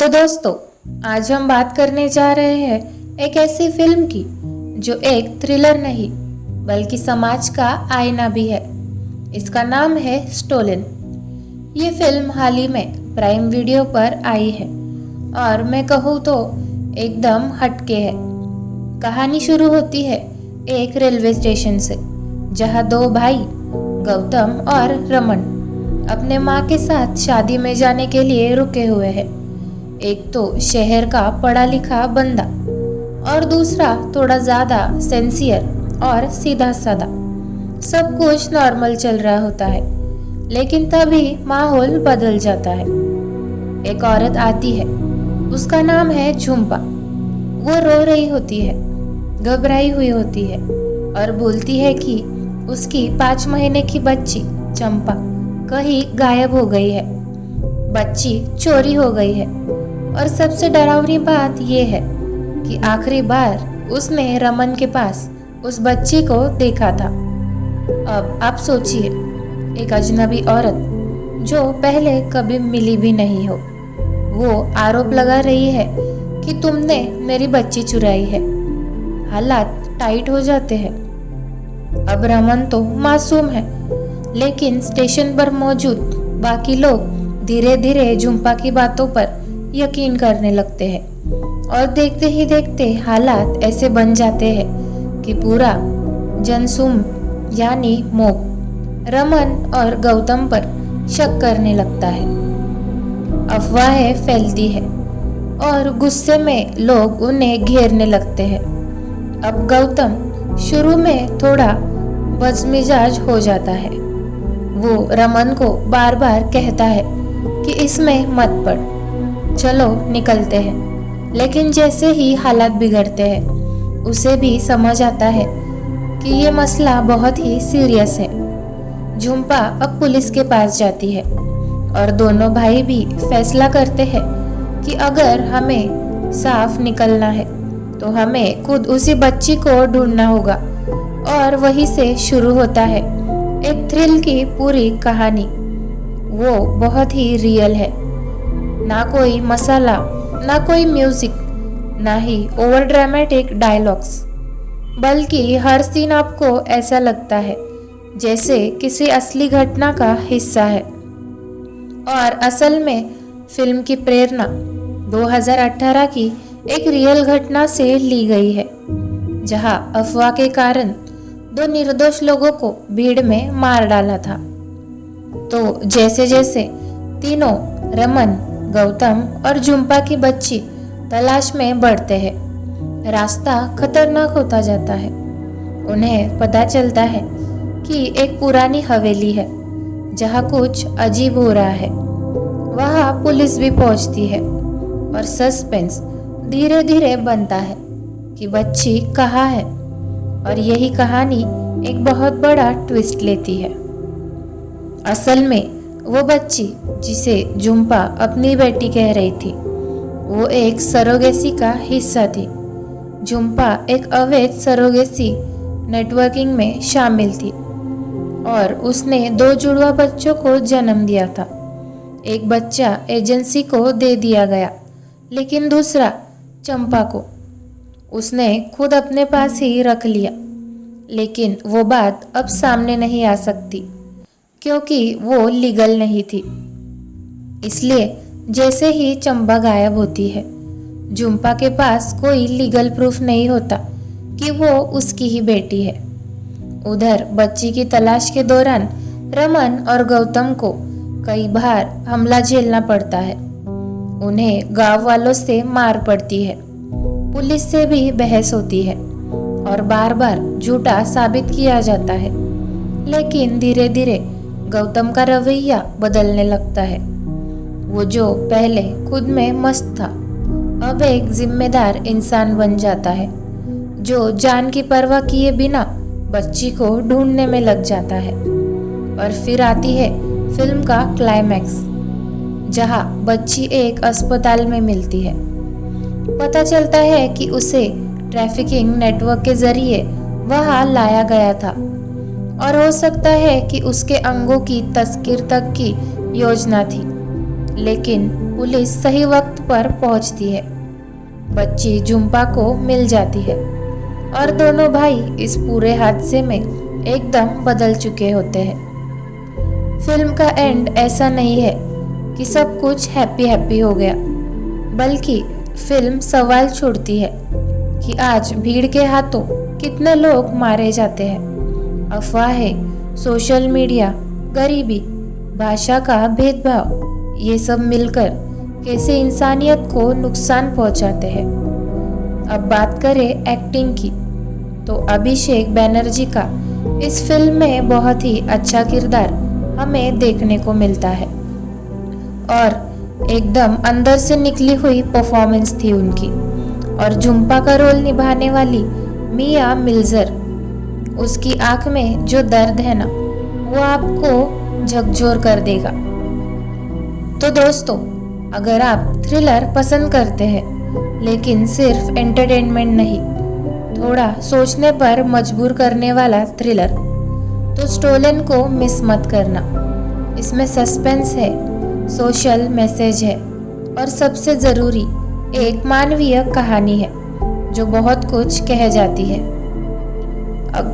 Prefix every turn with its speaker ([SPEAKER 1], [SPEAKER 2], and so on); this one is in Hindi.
[SPEAKER 1] तो दोस्तों, आज हम बात करने जा रहे हैं एक ऐसी फिल्म की जो एक थ्रिलर नहीं बल्कि समाज का आईना भी है। इसका नाम है स्टोलन। ये फिल्म हाल ही में प्राइम वीडियो पर आई है और मैं कहूँ तो एकदम हटके है। कहानी शुरू होती है एक रेलवे स्टेशन से, जहाँ दो भाई गौतम और रमन अपने माँ के साथ शादी में जाने के लिए रुके हुए हैं। एक तो शहर का पढ़ा लिखा बंदा और दूसरा थोड़ा ज़्यादा सेंसियर और सीधा साधा। सब कुछ नॉर्मल चल रहा होता है, लेकिन तभी माहौल बदल जाता है। एक औरत आती है, उसका नाम है झुम्पा। वो रो रही होती है, घबराई हुई होती है और बोलती है कि उसकी 5 महीने की बच्ची चंपा कहीं गायब हो गई है। बच्ची चोरी हो गई है और सबसे डरावनी बात यह है कि आखिरी बार उसने रमन के पास उस बच्ची को देखा था। अब आप सोचिए, एक अजनबी औरत जो पहले कभी मिली भी नहीं हो, वो आरोप लगा रही है कि तुमने मेरी बच्ची चुराई है। हालात टाइट हो जाते हैं। अब रमन तो मासूम है, लेकिन स्टेशन पर मौजूद बाकी लोग धीरे धीरे झुम्पा की बातों पर यकीन करने लगते हैं और देखते ही देखते हालात ऐसे बन जाते हैं कि पूरा जनसुम यानी मोब रमन और गौतम पर शक करने लगता है। अफवाहें फैलती है और गुस्से में लोग उन्हें घेरने लगते हैं। अब गौतम शुरू में थोड़ा बदमिजाज हो जाता है। वो रमन को बार बार कहता है कि इसमें मत पड़, चलो निकलते हैं। लेकिन जैसे ही हालात बिगड़ते हैं, उसे भी समझ आता है कि ये मसला बहुत ही सीरियस है। झुम्पा अब पुलिस के पास जाती है और दोनों भाई भी फैसला करते हैं कि अगर हमें साफ निकलना है तो हमें खुद उसी बच्ची को ढूंढना होगा। और वहीं से शुरू होता है एक थ्रिल की पूरी कहानी। वो बहुत ही रियल है, ना कोई मसाला, ना कोई म्यूजिक, ना ही ओवर ड्रामेटिक डायलॉग्स, बल्कि हर सीन आपको ऐसा लगता है जैसे किसी असली घटना का हिस्सा है। और असल में फिल्म की प्रेरणा 2018 की एक रियल घटना से ली गई है, जहां अफवाह के कारण 2 निर्दोष लोगों को भीड़ में मार डाला था। तो जैसे जैसे तीनों रमन, गौतम और झुम्पा की बच्ची तलाश में बढ़ते हैं, रास्ता खतरनाक होता जाता है। उन्हें पता चलता है कि एक पुरानी हवेली है जहां कुछ अजीब हो रहा है। वहां पुलिस भी पहुंचती है और सस्पेंस धीरे धीरे बनता है कि बच्ची कहाँ है। और यही कहानी एक बहुत बड़ा ट्विस्ट लेती है। असल में वो बच्ची जिसे झुम्पा अपनी बेटी कह रही थी, वो एक सरोगेसी का हिस्सा थी। झुम्पा एक अवैध सरोगेसी नेटवर्किंग में शामिल थी और उसने 2 जुड़वा बच्चों को जन्म दिया था। एक बच्चा एजेंसी को दे दिया गया, लेकिन दूसरा चंपा को उसने खुद अपने पास ही रख लिया। लेकिन वो बात अब सामने नहीं आ सकती क्योंकि वो लीगल नहीं थी। इसलिए जैसे ही चंपा गायब होती है, झुम्पा के पास कोई लीगल प्रूफ नहीं होता कि वो उसकी ही बेटी है। उधर बच्ची की तलाश के दौरान रमन और गौतम को कई बार हमला झेलना पड़ता है। उन्हें गांव वालों से मार पड़ती है, पुलिस से भी बहस होती है और बार बार झूठा साबित किया जाता है। लेकिन धीरे धीरे गौतम का रवैया बदलने लगता है। वो जो पहले खुद में मस्त था, अब एक जिम्मेदार इंसान बन जाता है, जो जान की परवाह किए बिना बच्ची को ढूंढने में लग जाता है। और फिर आती है फिल्म का क्लाइमैक्स, जहां बच्ची एक अस्पताल में मिलती है। पता चलता है कि उसे ट्रैफिकिंग नेटवर्क के जरिए वहां लाया गया था और हो सकता है कि उसके अंगों की तस्कीर तक की योजना थी। लेकिन पुलिस सही वक्त पर पहुंचती है। बच्ची झुम्पा को मिल जाती है और दोनों भाई इस पूरे हादसे में एकदम बदल चुके होते हैं। फिल्म का एंड ऐसा नहीं है कि सब कुछ हैप्पी हैप्पी हो गया, बल्कि फिल्म सवाल छोड़ती है कि आज भीड़ के हाथों कितने लोग मारे जाते हैं। अफवाहें, सोशल मीडिया, गरीबी, भाषा का भेदभाव, ये सब मिलकर कैसे इंसानियत को नुकसान पहुंचाते हैं। अब बात करें एक्टिंग की, तो अभिषेक बैनर्जी का इस फिल्म में बहुत ही अच्छा किरदार हमें देखने को मिलता है और एकदम अंदर से निकली हुई परफॉर्मेंस थी उनकी। और झुम्पा का रोल निभाने वाली मिया मिर्ज़ा, उसकी आंख में जो दर्द है ना, वो आपको झकझोर कर देगा। तो दोस्तों, अगर आप थ्रिलर पसंद करते हैं लेकिन सिर्फ एंटरटेनमेंट नहीं, थोड़ा सोचने पर मजबूर करने वाला थ्रिलर, तो स्टोलन को मिस मत करना। इसमें सस्पेंस है, सोशल मैसेज है और सबसे ज़रूरी एक मानवीय कहानी है जो बहुत कुछ कह जाती है। अब